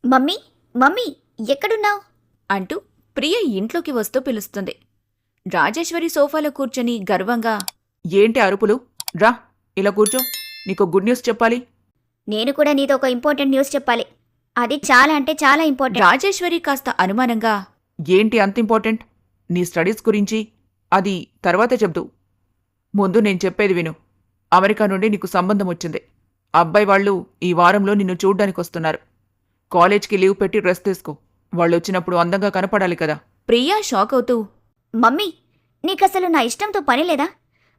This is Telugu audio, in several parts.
మమ్మీ మమ్మీ ఎక్కడున్నావు అంటూ ప్రియ ఇంట్లోకి వస్తూ పిలుస్తుంది. రాజేశ్వరి సోఫాలో కూర్చొని గర్వంగా, ఏంటి అరుపులు? రా, ఇలా కూర్చో. నీకు గుడ్ న్యూస్ చెప్పాలి. నేను కూడా నీతో ఒక ఇంపార్టెంట్ న్యూస్ చెప్పాలి. అది చాలా అంటే చాలా ఇంపార్టెంట్. రాజేశ్వరి కాస్త అనుమానంగా, ఏంటి అంత ఇంపార్టెంట్? నీ స్టడీస్ గురించి. అది తర్వాత చెప్దు. ముందు నేను చెప్పేది విను. అమెరికా నుండి నీకు సంబంధం వచ్చింది. అబ్బాయి వాళ్ళు ఈ వారంలో నిన్ను చూడ్డానికొస్తున్నారు. కాలేజ్కి లీవ్ పెట్టి రెస్ట్ తీసుకో. వాళ్ళొచ్చినప్పుడు అందంగా కనపడాలి కదా. ప్రియా షాక్ అవుతూ, మమ్మీ నీకసలు నా ఇష్టంతో పని లేదా?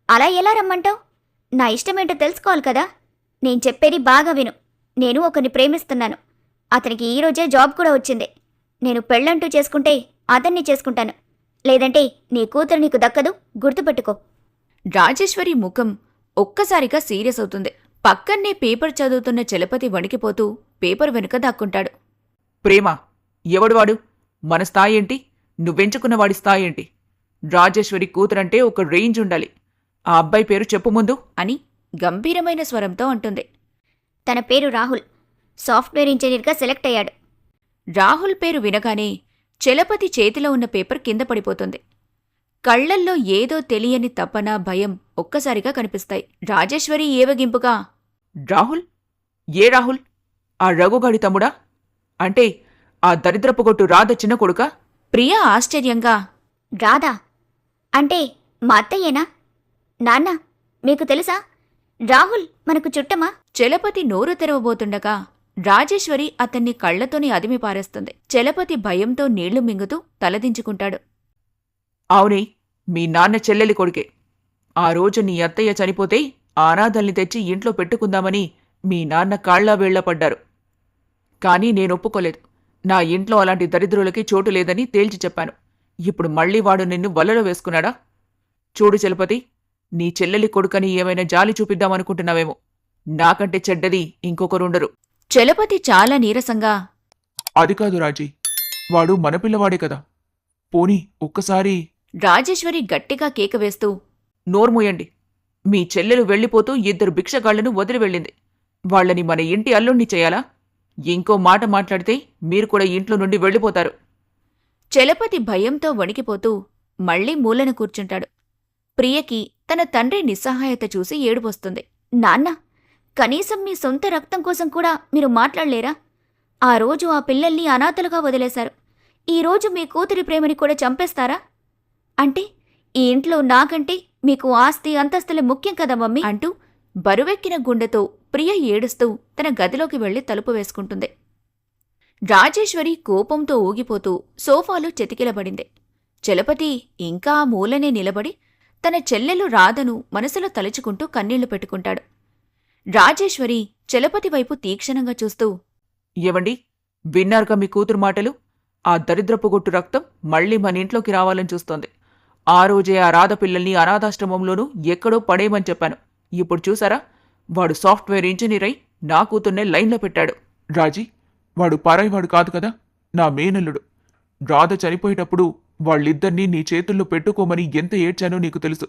అలా ఎలా రమ్మంటావు? నా ఇష్టమేంటో తెలుసుకోవాలి కదా. నేను చెప్పేది బాగా విను. నేను ఒకరిని ప్రేమిస్తున్నాను. అతనికి ఈరోజే జాబ్ కూడా వచ్చింది. నేను పెళ్ళంటూ చేసుకుంటే అతన్ని చేసుకుంటాను. లేదంటే నీ కూతురు నీకు దక్కదు, గుర్తుపెట్టుకో. రాజేశ్వరి ముఖం ఒక్కసారిగా సీరియస్ అవుతుంది. పక్కన్నే పేపర్ చదువుతున్న చలపతి వణికిపోతూ పేపర్ వెనుక దాక్కుంటాడు. ప్రేమ ఎవడువాడు? మన స్థాయి ఏంటి? నువ్వెంచుకున్న వాడి స్థాయి ఏంటి? రాజేశ్వరి కూతురంటే ఒక రేంజ్ ఉండాలి. ఆ అబ్బాయి పేరు చెప్పు ముందు అని గంభీరమైన స్వరంతో అంటుంది. తన పేరు రాహుల్. సాఫ్ట్వేర్ ఇంజనీర్గా సెలెక్ట్ అయ్యాడు. రాహుల్ పేరు వినగానే చలపతి చేతిలో ఉన్న పేపర్ కింద పడిపోతుంది. కళ్లల్లో ఏదో తెలియని తపన, భయం ఒక్కసారిగా కనిపిస్తాయి. రాజేశ్వరి ఏవగింపుగా, రాహుల్? ఏ రాహుల్? ఆ రఘుగాడి తమ్ముడా? అంటే ఆ దరిద్రపు కొట్టు రాధ చిన్న కొడుకా? ప్రియా ఆశ్చర్యంగా, రాధా అంటే మా అత్తయ్యేనా? నాన్న మీకు తెలుసా? రాహుల్ మనకు చుట్టమా? చలపతి నోరు తెరవబోతుండగా రాజేశ్వరి అతన్ని కళ్లతోని అదిమి పారేస్తుంది. చలపతి భయంతో నీళ్లు మింగుతూ తలదించుకుంటాడు. అవునే, మీ నాన్న చెల్లెలి కొడుకే. ఆ రోజు నీ అత్తయ్య చనిపోతే ఆ అనాథల్ని తెచ్చి ఇంట్లో పెట్టుకుందామని మీ నాన్న కాళ్లా వేళ్లా పడ్డారు. కానీ నేనొప్పుకోలేదు. నా ఇంట్లో అలాంటి దరిద్రులకి చోటు లేదని తేల్చి చెప్పాను. ఇప్పుడు మళ్లీ వాడు నిన్ను వలలో వేసుకున్నాడా? చూడు చలపతి, నీ చెల్లెలి కొడుకని ఏమైనా జాలి చూపిద్దామనుకుంటున్నావేమో. నాకంటే చెడ్డది ఇంకొకరుండరు. చలపతి చాలా నీరసంగా, అది కాదు రాజీ, వాడు మన పిల్లవాడే కదా. పోనీ ఒక్కసారి. రాజేశ్వరి గట్టిగా కేక వేస్తూ, నోర్మూయండి. మీ చెల్లెలు వెళ్ళిపోతూ 2 భిక్షగాళ్లను వదిలి వెళ్ళింది. వాళ్ళని మన ఇంటి అల్లుణ్ణి చేయాలా? ఇంకో మాట మాట్లాడితే మీరు కూడా ఇంట్లో నుండి వెళ్ళిపోతారు. చలపతి భయంతో వణికిపోతూ మళ్లీ మూలన కూర్చుంటాడు. ప్రియకి తన తండ్రి నిస్సహాయత చూసి ఏడుపొస్తుంది. నాన్న కనీసం మీ సొంత రక్తం కోసం కూడా మీరు మాట్లాడలేరా? ఆ రోజు ఆ పిల్లల్ని అనాథలుగా వదిలేశారు. ఈరోజు మీ కూతురి ప్రేమని కూడా చంపేస్తారా? అంటే ఈ ఇంట్లో నాకంటే మీకు ఆస్తి అంతస్తులే ముఖ్యం కదా మమ్మీ అంటూ బరువెక్కిన గుండెతో ప్రియ ఏడుస్తూ తన గదిలోకి వెళ్లి తలుపు వేసుకుంటుంది. రాజేశ్వరి కోపంతో ఊగిపోతూ సోఫాలో చెతికిలబడింది. చలపతి ఇంకా ఆ మూలనే నిలబడి తన చెల్లెలు రాధను మనసులో తలుచుకుంటూ కన్నీళ్లు పెట్టుకుంటాడు. రాజేశ్వరి చలపతి వైపు తీక్షణంగా చూస్తూ, ఏవండి, విన్నారుగా మీ కూతురు మాటలు? ఆ దరిద్రపు గొట్టు రక్తం మళ్లీ మన ఇంట్లోకి రావాలని చూస్తోంది. ఆ రోజే ఆ రాధ పిల్లల్ని అనాథాశ్రమంలోనూ ఎక్కడో పడేయమని చెప్పాను. ఇప్పుడు చూసారా, వాడు సాఫ్ట్వేర్ ఇంజనీర్ అయి నా కూతుర్నే లైన్లో పెట్టాడు. రాజీ, వాడు పారాయివాడు కాదు కదా, నా మేనల్లుడు. రాధ చనిపోయేటప్పుడు వాళ్ళిద్దరినీ నీ చేతుల్లో పెట్టుకోమని ఎంత ఏడ్చానో నీకు తెలుసు.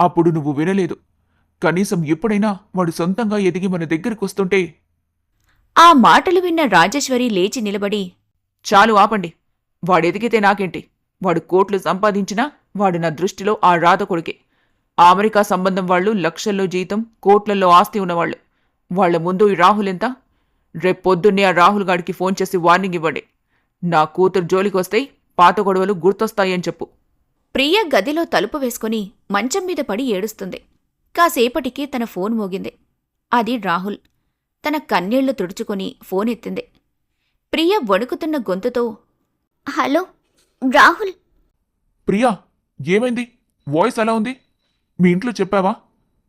అప్పుడు నువ్వు వినలేదు. కనీసం ఎప్పుడైనా వాడు సొంతంగా ఎదిగి మన దగ్గరికొస్తుంటే. ఆ మాటలు విన్న రాజేశ్వరి లేచి నిలబడి, చాలు ఆపండి. వాడెదిగితే నాకేంటి? వాడు కోట్లు సంపాదించినా వాడు నా దృష్టిలో ఆ రాధ కొడుకే. ఆ అమెరికా సంబంధం వాళ్ళు లక్షల్లో జీతం, కోట్లలో ఆస్తి ఉన్నవాళ్లు. వాళ్ల ముందు ఈ రాహుల్ ఎంత? రేపొద్దున్నే ఆ రాహుల్ గాడికి ఫోన్ చేసి వార్నింగ్ ఇవ్వండి. నా కూతురు జోలికొస్తే పాత గొడవలు గుర్తొస్తాయని చెప్పు. ప్రియ గదిలో తలుపు వేసుకుని మంచం మీద పడి ఏడుస్తుంది. కాసేపటికి తన ఫోన్ మోగింది. అది రాహుల్. తన కన్నీళ్లు తుడుచుకుని ఫోన్ ఎత్తింది. ప్రియ వణుకుతున్న గొంతుతో, హలో రాహుల్. ప్రియా, ఏమైంది? వాయిస్ అలా ఉంది? మీ ఇంట్లో చెప్పావా?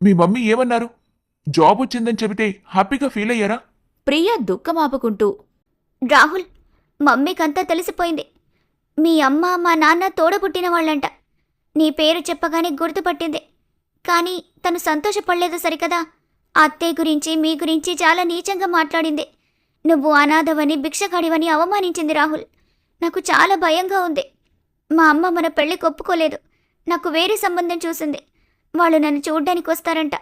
మీ మమ్మీ ఏమన్నారు? జాబ్ వచ్చిందని చెబితే హ్యాపీగా ఫీల్ అయ్యారా? ప్రియ దుఃఖమాపుకుంటూ, రాహుల్, మమ్మీకంతా తెలిసిపోయింది. మీ అమ్మ మా నాన్న తోడబుట్టిన వాళ్ళంట. నీ పేరు చెప్పగానే గుర్తుపట్టింది. కానీ తను సంతోషపడలేదు సరికదా. అత్తయ్య గురించి మీ గురించి చాలా నీచంగా మాట్లాడింది. నువ్వు అనాథవని, భిక్షగాడివని అవమానించింది రాహుల్. నాకు చాలా భయంగా ఉంది. మా అమ్మ మన పెళ్లికి ఒప్పుకోలేదు. నాకు వేరే సంబంధం చూసింది. వాళ్ళు నన్ను చూడ్డానికి వస్తారంట.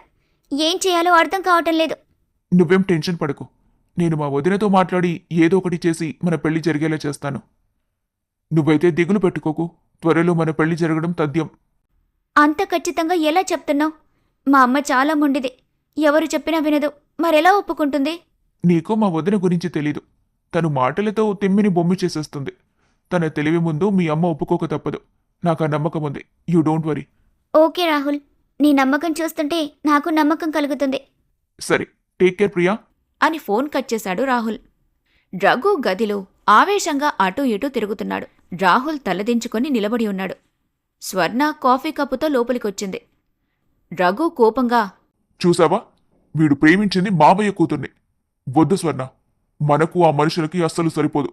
ఏం చేయాలో అర్థం కావటం లేదు. నువ్వేం టెన్షన్ పడకు. నేను మా వదినతో మాట్లాడి ఏదో ఒకటి చేసి మన పెళ్లి జరిగేలా చేస్తాను. నువ్వైతే దిగులు పెట్టుకోకు, త్వరలో మన పెళ్లి జరగడం తథ్యం. అంత ఖచ్చితంగా ఎలా చెప్తున్నావు? మా అమ్మ చాలా మొండిది. ఎవరు చెప్పినా వినదు. మరెలా ఒప్పుకుంటుంది? నీకు మా వదిన గురించి తెలీదు. తను మాటలతో తిమ్మిని బొమ్మి చేసేస్తుంది. తన తెలివి ముందు మీ అమ్మ ఒప్పుకోక తప్పదు. నాకు ఆ నమ్మకం ఉంది. You don't worry. Okay Rahul, నీ నమ్మకం చూస్తుంటే నాకు నమ్మకం కలుగుతుంది. సరే, టేక్ కేర్ ప్రియా. అని ఫోన్ కట్ చేశాడు రాహుల్. రఘు గదిలో ఆవేశంగా అటూ ఇటూ తిరుగుతున్నాడు. రాహుల్ తలదించుకొని నిలబడి ఉన్నాడు. స్వర్ణ కాఫీ కప్పుతో లోపలికొచ్చింది. రఘు కోపంగా, చూసావా, వీడు ప్రేమించింది మావయ్య కూతుర్ని. వద్దు స్వర్ణ, మనకు ఆ మనుషులకి అస్సలు సరిపోదు.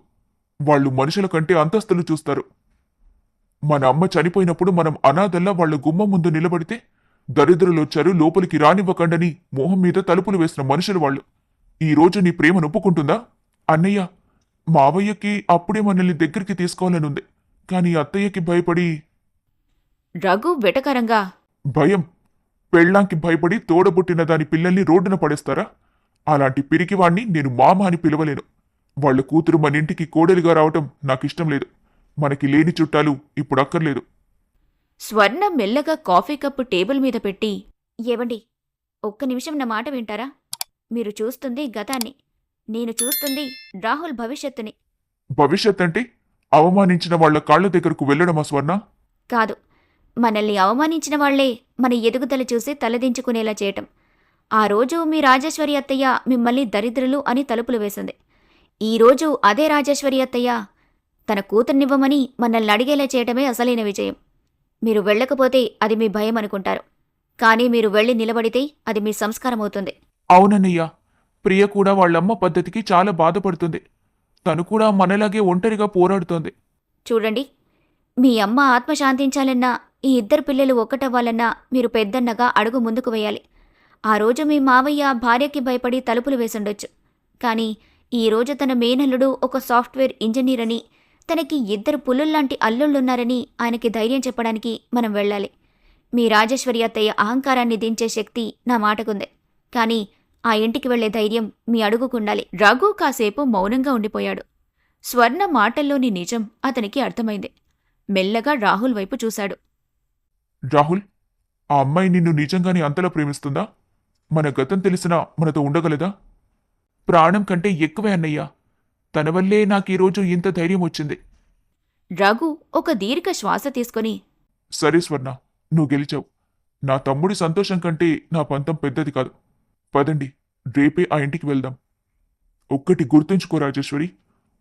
వాళ్ళు మనుషుల కంటే అంతస్తులు చూస్తారు. మన అమ్మ చనిపోయినప్పుడు మనం అనాథల్లా వాళ్ళ గుమ్మం ముందు నిలబడితే దరిద్రులొచ్చారు లోపలికి రానివ్వకండని మోహం మీద తలుపులు వేసిన మనుషులు వాళ్ళు. ఈ రోజు నీ ప్రేమ నొప్పుకుంటుందా? అన్నయ్య, మావయ్యకి అప్పుడే మనల్ని దగ్గరికి తీసుకోవాలనుంది. కానీ అత్తయ్యకి భయపడి. రఘు వెటకరంగా, భయం? పెళ్ళాంకి భయపడి తోడబుట్టిన దాని పిల్లల్ని రోడ్డున పడేస్తారా? అలాంటి పిరికివాణ్ణి నేను మామ అని పిలవలేను. వాళ్ళ కూతురు మన ఇంటికి కోడలిగా రావటం నాకిష్టం లేదు. మనకి లేని చుట్టాలు ఇప్పుడు అక్కర్లేదు. స్వర్ణ మెల్లగా కాఫీ కప్పు టేబుల్ మీద పెట్టి, ఏవండి, ఒక్క నిమిషం నా మాట వింటారా? మీరు చూస్తుంది గతాన్ని, నేను చూస్తుంది రాహుల్ భవిష్యత్తుని. భవిష్యత్ అంటే అవమానించిన వాళ్ళ కాళ్ల దగ్గరకు వెళ్ళడమా స్వర్ణ? కాదు, మనల్ని అవమానించిన వాళ్లే మన ఎదుగుదల చూసి తలదించుకునేలా చేయటం. ఆ రోజు మీ రాజేశ్వరి అత్తయ్య మిమ్మల్ని దరిద్రులు అని తలుపులు వేసింది. ఈరోజు అదే రాజేశ్వరి అత్తయ్య తన కూతుర్నివ్వమని మనల్ని అడిగేలా చేయటమే అసలైన విజయం. మీరు వెళ్ళకపోతే అది మీ భయం అనుకుంటారు. కానీ మీరు వెళ్ళి నిలబడితే అది మీ సంస్కారం అవుతుంది. అవునన్నయ్య, ప్రియ కూడా వాళ్ళమ్మ పద్ధతికి చాలా బాధపడుతుంది. తను కూడా మనలాగే ఒంటరిగా పోరాడుతోంది. చూడండి, మీ అమ్మ ఆత్మ శాంతించాలన్నా, ఈ ఇద్దరు పిల్లలు ఒక్కటవ్వాలన్నా మీరు పెద్దన్నగా అడుగు ముందుకు వేయాలి. ఆ రోజు మీ మావయ్య భార్యకి భయపడి తలుపులు వేసుండొచ్చు. కానీ ఈరోజు తన మేనల్లుడు ఒక సాఫ్ట్వేర్ ఇంజనీర్ అని, తనకి ఇద్దరు పులుల్లాంటి అల్లుళ్ళున్నారని ఆయనకి ధైర్యం చెప్పడానికి మనం వెళ్ళాలి. మీ రాజేశ్వరి అత్తయ్య అహంకారాన్ని దించే శక్తి నా మాటకుంది. కానీ ఆ ఇంటికి వెళ్లే ధైర్యం మీ అడుగుకుండాలి. రఘు కాసేపు మౌనంగా ఉండిపోయాడు. స్వర్ణ మాటల్లోని నిజం అతనికి అర్థమైంది. మెల్లగా రాహుల్ వైపు చూశాడు. రాహుల్, ఆ అమ్మాయి నిన్ను నిజంగానే అంతలా ప్రేమిస్తుందా? మన గతం తెలిసినా మనతో ఉండగలదా? ప్రాణం కంటే ఎక్కువే అన్నయ్యా. తన వల్లే నాకీరోజు ఇంత ధైర్యం వచ్చింది. రఘు ఒక దీర్ఘ శ్వాస తీసుకొని, సరే స్వర్ణ, నువ్వు గెలిచావు. నా తమ్ముడి సంతోషం కంటే నా పంతం పెద్దది కాదు. పదండి, రేపే ఆ ఇంటికి వెళ్దాం. ఒక్కటి గుర్తుంచుకో రాజేశ్వరి,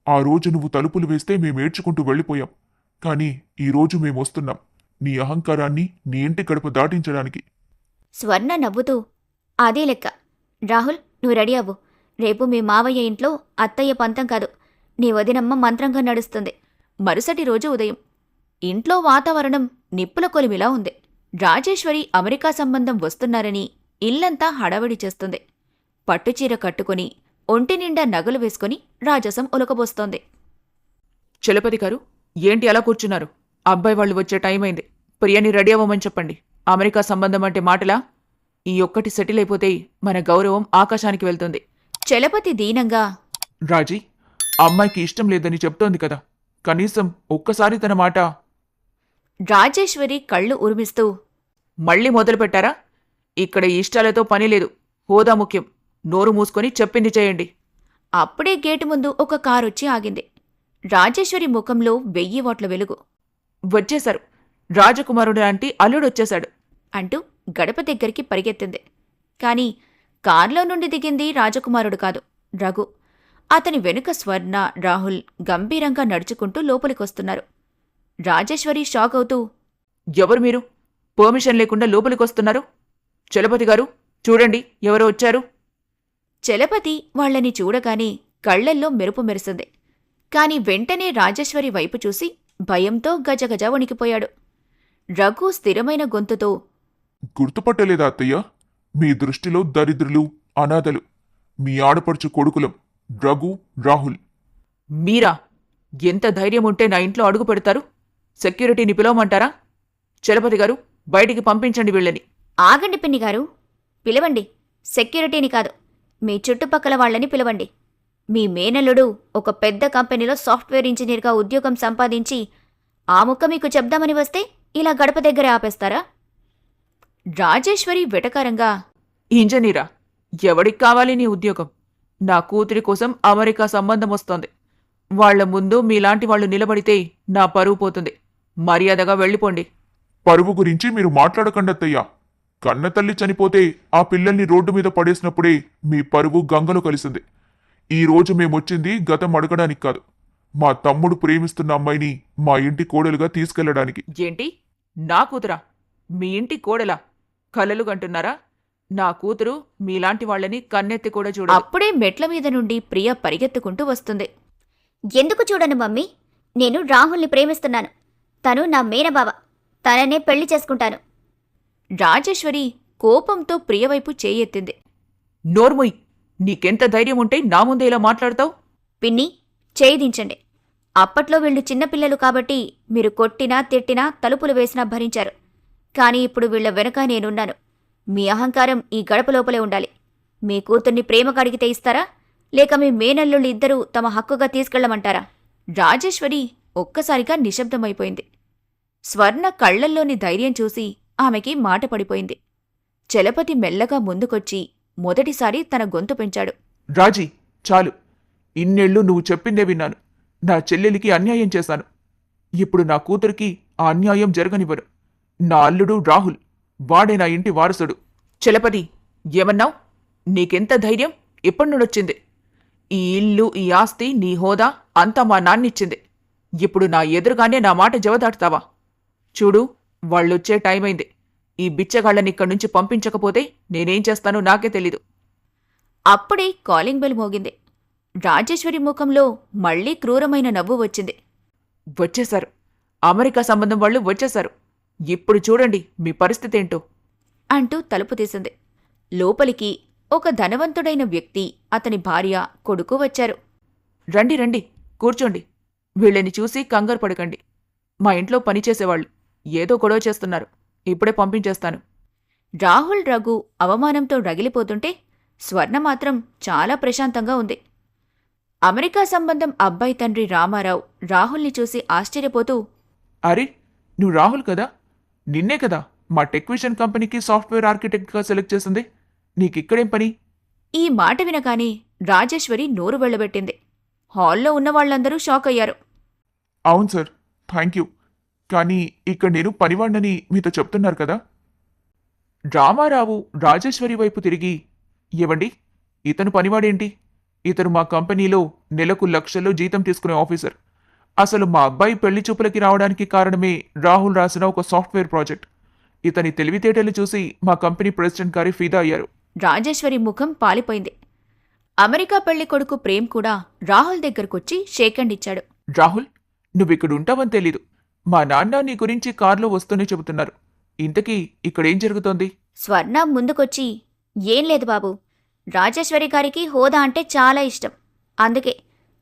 ఆ రోజు నువ్వు తలుపులు వేస్తే మేమేడ్చుకుంటూ వెళ్ళిపోయాం. కానీ ఈరోజు మేమొస్తున్నాం నీ అహంకారాన్ని నీ ఇంటి గడప దాటించడానికి. స్వర్ణ నవ్వుతూ, అదే లెక్క. రాహుల్, నువ్వు రెడీ అవ్వు. రేపు మీ మావయ్య ఇంట్లో అత్తయ్య పంతం కాదు, నీ వదినమ్మ మంత్రంగా నడుస్తుంది. మరుసటి రోజు ఉదయం ఇంట్లో వాతావరణం నిప్పుల కొలిమిలా ఉంది. రాజేశ్వరి అమెరికా సంబంధం వస్తున్నారని ఇల్లంతా హడావిడి చేస్తుంది. పట్టుచీర కట్టుకుని ఒంటినిండా నగలు వేసుకుని రాజసం ఒలకబోస్తోంది. చలపతి గారు, ఏంటి అలా కూర్చున్నారు? అబ్బాయి వాళ్ళు వచ్చే టైం అయింది. ప్రియని రెడీ అవ్వమని చెప్పండి. అమెరికా సంబంధం అంటే మాటలా? ఈ ఒక్కటి సెటిల్ అయిపోతే మన గౌరవం ఆకాశానికి వెళ్తుంది. చలపతి దీనంగా, రాజీ, ఆ అమ్మాయికి ఇష్టం లేదని చెప్తోంది కదా, కనీసం ఒక్కసారి తన మాట. రాజేశ్వరి కళ్ళు ఉరిమిస్తూ, మళ్ళీ మొదలుపెట్టారా? ఇక్కడ ఇష్టాలతో పనిలేదు, హోదా ముఖ్యం. నోరు మూసుకొని చెప్పింది చేయండి. అప్పుడే గేటు ముందు ఒక కారొచ్చి ఆగింది. రాజేశ్వరి ముఖంలో 1000 వాట్ల వెలుగు. వచ్చేశారు, రాజకుమారుడు లాంటి అల్లుడొచ్చేశాడు అంటూ గడప దగ్గరికి పరిగెత్తింది. కాని కార్లో నుండి దిగింది రాజకుమారుడు కాదు, రఘు. అతని వెనుక స్వర్ణ, రాహుల్ గంభీరంగా నడుచుకుంటూ లోపలికొస్తున్నారు. రాజేశ్వరి షాక్ అవుతూ, ఎవరు మీరు? పర్మిషన్ లేకుండా లోపలికొస్తున్నారు? చలపతి గారు, చూడండి ఎవరో వచ్చారు. చలపతి వాళ్లని చూడగానే కళ్లల్లో మెరుపు మెరిసింది. కాని వెంటనే రాజేశ్వరి వైపు చూసి భయంతో గజగజ వణికిపోయాడు. రఘు స్థిరమైన గొంతుతో, గుర్తుపట్టలేదా అత్తయ్య? మీ దృష్టిలో దరిద్రులు, అనాథలు. మీ ఆడపడుచు కొడుకులం, రఘు, రాహుల్. మీరా? ఎంత ధైర్యం ఉంటే నా ఇంట్లో అడుగు పెడతారు? సెక్యూరిటీని పిలవమంటారా? చలపతి గారు, బయటికి పంపించండి వీళ్ళని. ఆగండి పిన్ని గారు, పిలవండి. సెక్యూరిటీని కాదు, మీ చుట్టుపక్కల వాళ్ళని పిలవండి. మీ మేనల్లుడు ఒక పెద్ద కంపెనీలో సాఫ్ట్వేర్ ఇంజనీర్గా ఉద్యోగం సంపాదించి ఆ ముక్క మీకు చెప్దామని వస్తే ఇలా గడప దగ్గరే ఆపేస్తారా? రాజేశ్వరి వెటకారంగా, ఇంజనీరా? ఎవడికి కావాలి నీ ఉద్యోగం? నా కూతురి కోసం అమెరికా సంబంధం వస్తోంది. వాళ్ల ముందు మీలాంటి వాళ్ళు నిలబడితే నా పరువు పోతుంది. మర్యాదగా వెళ్ళిపోండి. పరువు గురించి మీరు మాట్లాడకండి అత్తయ్య. కన్నతల్లి చనిపోతే ఆ పిల్లల్ని రోడ్డు మీద పడేసినప్పుడే మీ పరువు గంగలో కలిసింది. ఈ రోజు మేమొచ్చింది గతం అడగడానికి కాదు, మా తమ్ముడు ప్రేమిస్తున్న అమ్మాయిని మా ఇంటి కోడలుగా తీసుకెళ్లడానికి. ఏంటి? నా కూతురా? మీ ఇంటి కోడలా? కలలు కంటున్నారా? నా కూతురు మీలాంటి వాళ్ళని కన్నెత్తి కూడా చూడ. అప్పుడే మెట్ల మీద నుండి ప్రియ పరిగెత్తుకుంటూ వస్తుంది. ఎందుకు చూడను మమ్మీ, నేను రాహుల్ని ప్రేమిస్తున్నాను. తను నా మేనబావ. తననే పెళ్లి చేసుకుంటాను. రాజేశ్వరి కోపంతో ప్రియవైపు చేయెత్తింది. నోర్ముయ్! నీకెంత ధైర్యం ఉంటే నా ముందే ఇలా మాట్లాడతావు? పిన్ని, చేయి దించండి. అప్పట్లో వీళ్ళు చిన్నపిల్లలు కాబట్టి మీరు కొట్టినా తిట్టినా తలుపులు వేసినా భరించారు. కానీ ఇప్పుడు వీళ్ల వెనక నేనున్నాను. మీ అహంకారం ఈ గడప లోపలే ఉండాలి. మీ కూతుర్ని ప్రేమకు అడిగితే ఇస్తారా, లేక మీ మేనల్లుళ్ళు ఇద్దరూ తమ హక్కుగా తీసుకెళ్లమంటారా? రాజేశ్వరి ఒక్కసారిగా నిశ్శబ్దమైపోయింది. స్వర్ణ కళ్లల్లోని ధైర్యం చూసి ఆమెకి మాట పడిపోయింది. చలపతి మెల్లగా ముందుకొచ్చి మొదటిసారి తన గొంతు పెంచాడు. రాజీ, చాలు. ఇన్నేళ్లు నువ్వు చెప్పిందే విన్నాను. నా చెల్లెలికి అన్యాయం చేశాను. ఇప్పుడు నా కూతురికి ఆ అన్యాయం జరగనివ్వను. నా అల్లుడు రాహుల్, వాడే నా ఇంటి వారసుడు. చలపతి, ఏమన్నావు? నీకెంత ధైర్యం? ఎప్పటి నుండొచ్చింది? ఈ ఇల్లు, ఈ ఆస్తి, నీ హోదా అంతా మా నాన్నిచ్చింది. ఇప్పుడు నా ఎదురుగానే నా మాట జవదాటుతావా? చూడు, వాళ్ళొచ్చే టైం అయింది. ఈ బిచ్చగాళ్లనిక్కడి నుంచి పంపించకపోతే నేనేం చేస్తానో నాకే తెలీదు. అప్పుడే కాలింగ్ బెల్ మోగింది. రాజేశ్వరి ముఖంలో మళ్లీ క్రూరమైన నవ్వు వచ్చింది. వచ్చేశారు. అమెరికా సంబంధం వాళ్ళు వచ్చేశారు. ఇప్పుడు చూడండి మీ పరిస్థితేంటో అంటూ తలుపు తీసింది. లోపలికి ఒక ధనవంతుడైన వ్యక్తి, అతని భార్య, కొడుకు వచ్చారు. రండి రండి, కూర్చోండి. వీళ్ళని చూసి కంగారు పడకండి. మా ఇంట్లో పనిచేసేవాళ్ళు ఏదో గొడవ చేస్తున్నారు. ఇప్పుడే పంపించేస్తాను. రాహుల్ రఘు అవమానంతో రగిలిపోతుంటే స్వర్ణ మాత్రం చాలా ప్రశాంతంగా ఉంది. అమెరికా సంబంధం అబ్బాయి తండ్రి రామారావు రాహుల్ని చూసి ఆశ్చర్యపోతూ, అరే, నువ్వు రాహుల్ కదా? నిన్నే కదా మా టెక్విషన్ కంపెనీకి సాఫ్ట్వేర్ ఆర్కిటెక్ట్గా సెలెక్ట్ చేసింది. నీకిక్కడేం పని? ఈ మాట వినగానే రాజేశ్వరి నోరు వెళ్లబెట్టింది. హాల్లో ఉన్నవాళ్లందరూ షాక్ అయ్యారు. అవును సార్, థ్యాంక్ యూ. కానీ ఇక్కడ నేను పనివాణ్ణని మీతో చెప్తున్నారు కదా? రామారావు రాజేశ్వరి వైపు తిరిగి, ఏవండి, ఇతను పనివాడేంటి? ఇతను మా కంపెనీలో నెలకు లక్షల్లో జీతం తీసుకునే ఆఫీసర్. అసలు మా అబ్బాయి పెళ్లి చూపులకి రావడానికి కారణమే రాహుల్ రాసిన ఒక సాఫ్ట్వేర్ ప్రాజెక్ట్. ఇతని తెలివితేటలు చూసి మా కంపెనీ ప్రెసిడెంట్ గారి ఫిదా అయ్యారు. రాజేశ్వరి ముఖం పాలిపోయింది. అమెరికా పెళ్లి కొడుకు ప్రేమ్ కూడా రాహుల్ దగ్గరకొచ్చి షేకండ్ ఇచ్చాడు. రాహుల్, నువ్విక్కడ ఉంటావని తెలీదు. మా నాన్న నీ గురించి కారులో వస్తూనే చెబుతున్నారు. ఇంతకీ ఇక్కడేం జరుగుతోంది? స్వర్ణ ముందుకొచ్చి, ఏం లేదు బాబు, రాజేశ్వరి గారికి హోదా అంటే చాలా ఇష్టం. అందుకే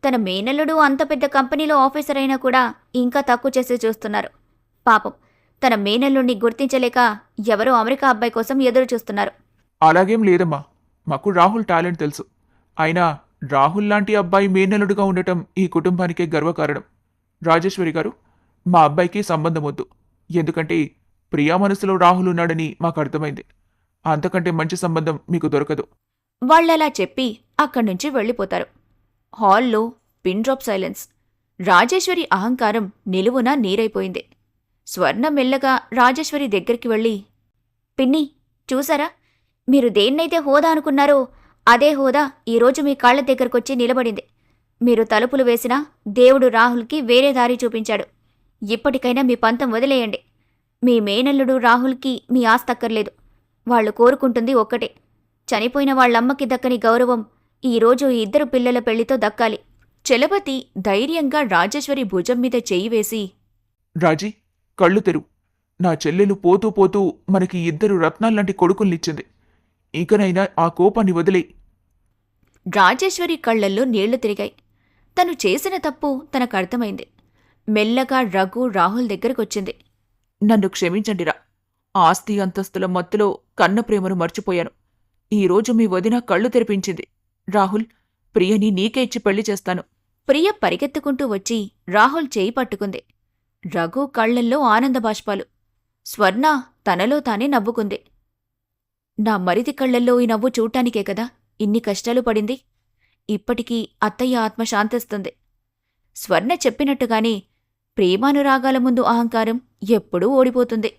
తన మేనల్లుడు అంత పెద్ద కంపెనీలో ఆఫీసర్ అయినా కూడా ఇంకా తక్కువ చేసి చూస్తున్నారు. పాపం, తన మేనల్లుడిని గుర్తించలేక ఎవరో అమెరికా అబ్బాయి కోసం ఎదురు చూస్తున్నారు. అలాగేం లేదమ్మా. మాకు రాహుల్ టాలెంట్ తెలుసు. అయినా రాహుల్ లాంటి అబ్బాయి మేనల్లుడుగా ఉండటం ఈ కుటుంబానికే గర్వకారణం. రాజేశ్వరి గారు, మా అబ్బాయికి సంబంధం వద్దు. ఎందుకంటే ప్రియా మనసులో రాహుల్ ఉన్నాడని మాకు అర్థమైంది. అంతకంటే మంచి సంబంధం మీకు దొరకదు. వాళ్లలా చెప్పి అక్కడ్నుంచి వెళ్ళిపోతారు. హాల్లో పిన్ డ్రాప్ సైలెన్స్. రాజేశ్వరి అహంకారం నిలువునా నీరైపోయింది. స్వర్ణ మెల్లగా రాజేశ్వరి దగ్గరికి వెళ్ళి, పిన్ని, చూసారా? మీరు దేన్నైతే హోదా అనుకున్నారో అదే హోదా ఈరోజు మీ కాళ్ల దగ్గరకొచ్చి నిలబడింది. మీరు తలుపులు వేసినా దేవుడు రాహుల్కి వేరే దారి చూపించాడు. ఇప్పటికైనా మీ పంతం వదిలేయండి. మీ మేనల్లుడు రాహుల్కి మీ ఆస్తక్కర్లేదు. వాళ్లు కోరుకుంటుంది ఒక్కటే, చనిపోయిన వాళ్లమ్మకి దక్కని గౌరవం ఈరోజు ఈ ఇద్దరు పిల్లల పెళ్లితో దక్కాలి. చలపతి ధైర్యంగా రాజేశ్వరి భుజం మీద చెయ్యి వేసి, రాజీ, కళ్ళు తెరువు. నా చెల్లెలు పోతూ పోతూ మనకి ఇద్దరు రత్నాల్లాంటి కొడుకుల్నిచ్చింది. ఇకనైనా ఆ కోపాన్ని వదిలే. రాజేశ్వరి కళ్లల్లో నీళ్లు తిరిగాయి. తను చేసిన తప్పు తనకర్థమైంది. మెల్లగా రఘు రాహుల్ దగ్గరకొచ్చింది. నన్ను క్షమించండిరా. ఆస్తి అంతస్తుల మత్తులో కన్న ప్రేమను మర్చిపోయాను. ఈరోజు మీ వదిన కళ్ళు తెరిపించింది. రాహుల్, ప్రియని నీకే ఇచ్చి పెళ్లి చేస్తాను. ప్రియ పరిగెత్తుకుంటూ వచ్చి రాహుల్ చేయి పట్టుకుంది. రఘు కళ్లల్లో ఆనంద బాష్పాలు. స్వర్ణ తనలో తానే నవ్వుకుంది. నా మరిది కళ్లల్లో ఈ నవ్వు చూడటానికే కదా ఇన్ని కష్టాలు పడింది. ఇప్పటికీ అత్తయ్య ఆత్మ శాంతిస్తుంది. స్వర్ణ చెప్పినట్టుగానే ప్రేమానురాగాల ముందు అహంకారం ఎప్పుడూ ఓడిపోతుంది.